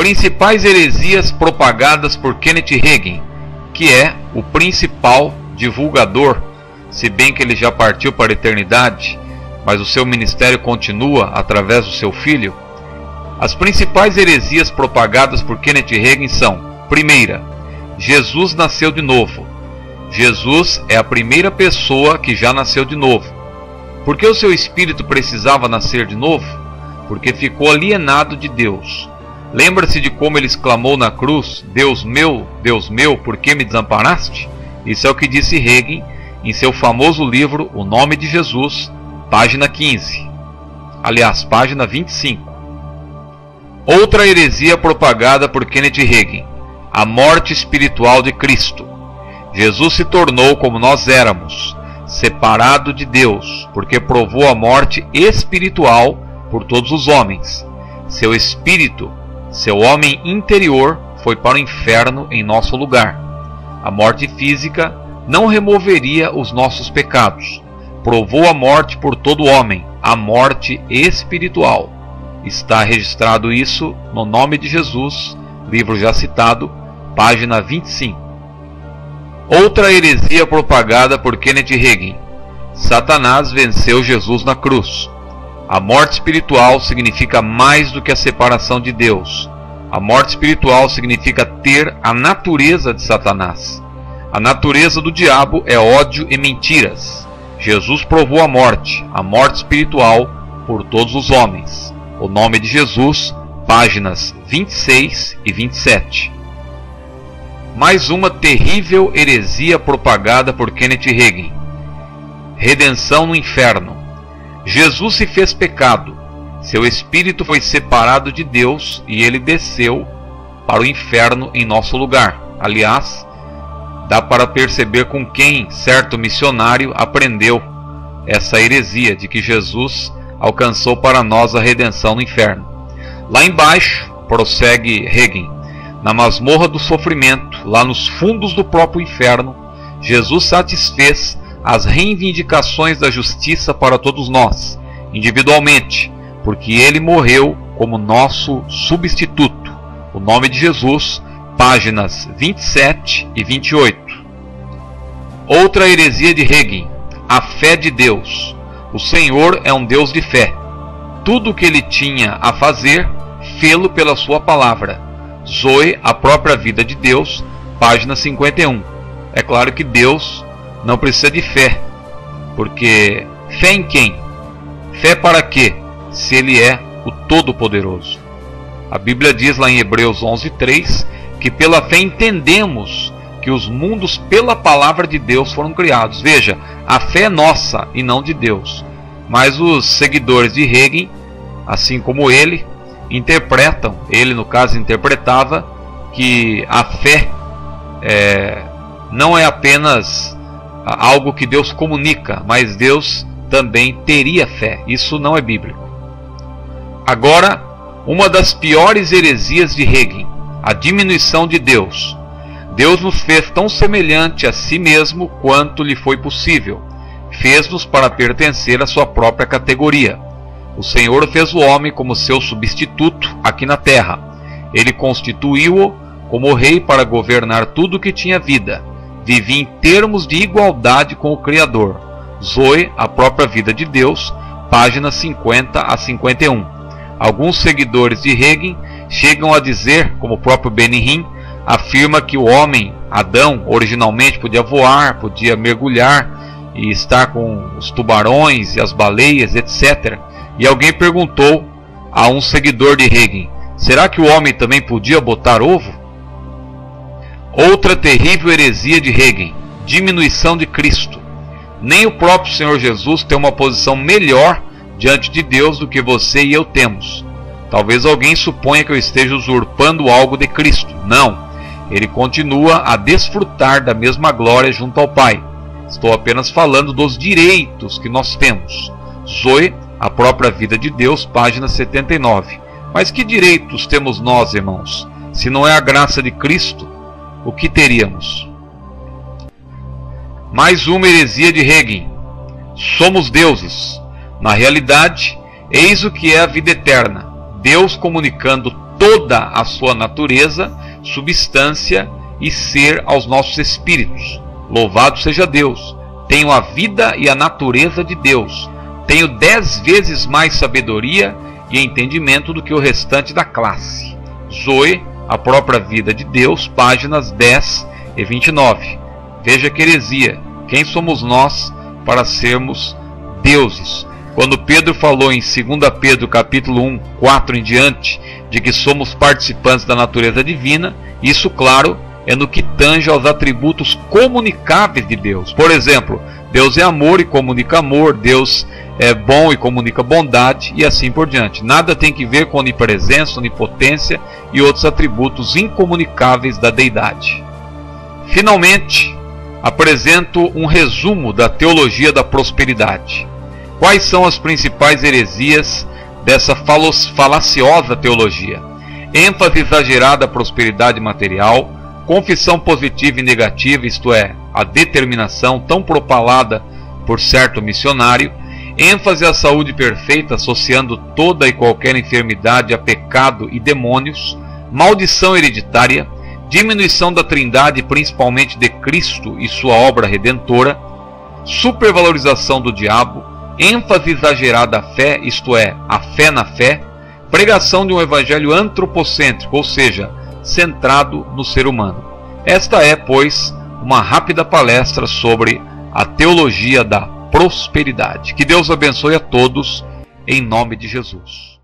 principais heresias propagadas por Kenneth Hagin, que é o principal divulgador, se bem que ele já partiu para a eternidade, mas o seu ministério continua através do seu filho. As principais heresias propagadas por Kenneth Hagin são: primeira, Jesus nasceu de novo. Jesus é a primeira pessoa que já nasceu de novo. Por que o seu espírito precisava nascer de novo? Porque ficou alienado de Deus. Lembra-se de como ele exclamou na cruz: Deus meu, por que me desamparaste? Isso é o que disse Hagin em seu famoso livro O Nome de Jesus, página 15. Aliás, página 25. Outra heresia propagada por Kenneth Hagin: a morte espiritual de Cristo. Jesus se tornou como nós éramos, separado de Deus, porque provou a morte espiritual por todos os homens. Seu espírito, seu homem interior, foi para o inferno em nosso lugar. A morte física não removeria os nossos pecados. Provou a morte por todo homem, a morte espiritual. Está registrado isso no Nome de Jesus, livro já citado, página 25. Outra heresia propagada por Kenneth Hagin: Satanás venceu Jesus na cruz. A morte espiritual significa mais do que a separação de Deus. A morte espiritual significa ter a natureza de Satanás. A natureza do diabo é ódio e mentiras. Jesus provou a morte espiritual por todos os homens. O Nome de Jesus, páginas 26 e 27. Mais uma terrível heresia propagada por Kenneth Hagin: redenção no inferno. Jesus se fez pecado. Seu espírito foi separado de Deus e ele desceu para o inferno em nosso lugar. Aliás, dá para perceber com quem certo missionário aprendeu essa heresia de que Jesus alcançou para nós a redenção no inferno. Lá embaixo, prossegue Hagin, na masmorra do sofrimento, lá nos fundos do próprio inferno, Jesus satisfez as reivindicações da justiça para todos nós, individualmente, porque ele morreu como nosso substituto. O Nome de Jesus, páginas 27 e 28. Outra heresia de Hagin: a fé de Deus. O Senhor é um Deus de fé. Tudo o que ele tinha a fazer, fê-lo pela sua palavra. Zoe, a própria vida de Deus, página 51. É claro que Deus não precisa de fé, porque fé em quem? Fé para quê? Se ele é o Todo-Poderoso. A Bíblia diz lá em Hebreus 11:3 que pela fé entendemos que os mundos pela palavra de Deus foram criados. Veja, a fé é nossa e não de Deus. Mas os seguidores de Hagin, assim como ele, interpretam, ele no caso interpretava, que a fé não é apenas algo que Deus comunica, mas Deus também teria fé. Isso não é bíblico. Agora, uma das piores heresias de Hagin: a diminuição de Deus. Deus nos fez tão semelhante a si mesmo quanto lhe foi possível. Fez-nos para pertencer à sua própria categoria. O Senhor fez o homem como seu substituto aqui na terra. Ele constituiu-o como rei para governar tudo que tinha vida. Vivia em termos de igualdade com o Criador. Zoe, a própria vida de Deus, páginas 50 a 51. Alguns seguidores de Hagin chegam a dizer, como o próprio Benny afirma, que o homem, Adão, originalmente podia voar, podia mergulhar e estar com os tubarões e as baleias, etc. E alguém perguntou a um seguidor de Hagin: será que o homem também podia botar ovo? Outra terrível heresia de Hagin: diminuição de Cristo. Nem o próprio Senhor Jesus tem uma posição melhor diante de Deus do que você e eu temos. Talvez alguém suponha que eu esteja usurpando algo de Cristo. Não, ele continua a desfrutar da mesma glória junto ao Pai. Estou apenas falando dos direitos que nós temos. Zoe, a própria vida de Deus, página 79. Mas que direitos temos nós, irmãos? Se não é a graça de Cristo, o que teríamos? Mais uma heresia de Hagin: somos deuses. Na realidade, eis o que é a vida eterna: Deus comunicando toda a sua natureza, substância e ser aos nossos espíritos. Louvado seja Deus! Tenho a vida e a natureza de Deus. Tenho 10 vezes mais sabedoria e entendimento do que o restante da classe. Zoe, a própria vida de Deus, páginas 10 e 29. Veja que heresia. Quem somos nós para sermos deuses? Quando Pedro falou em 2 Pedro capítulo 1, 4 em diante, de que somos participantes da natureza divina, isso, claro, é no que tange aos atributos comunicáveis de Deus. Por exemplo, Deus é amor e comunica amor, Deus é bom e comunica bondade, e assim por diante. Nada tem que ver com onipresença, onipotência e outros atributos incomunicáveis da deidade. Finalmente, apresento um resumo da teologia da prosperidade. Quais são as principais heresias dessa falaciosa teologia? Ênfase exagerada à prosperidade material, confissão positiva e negativa, isto é, a determinação tão propalada por certo missionário, ênfase à saúde perfeita, associando toda e qualquer enfermidade a pecado e demônios, maldição hereditária, diminuição da Trindade, principalmente de Cristo e sua obra redentora, supervalorização do diabo, ênfase exagerada à fé, isto é, a fé na fé, pregação de um evangelho antropocêntrico, ou seja, centrado no ser humano. Esta é, pois, uma rápida palestra sobre a teologia da prosperidade. Que Deus abençoe a todos, em nome de Jesus.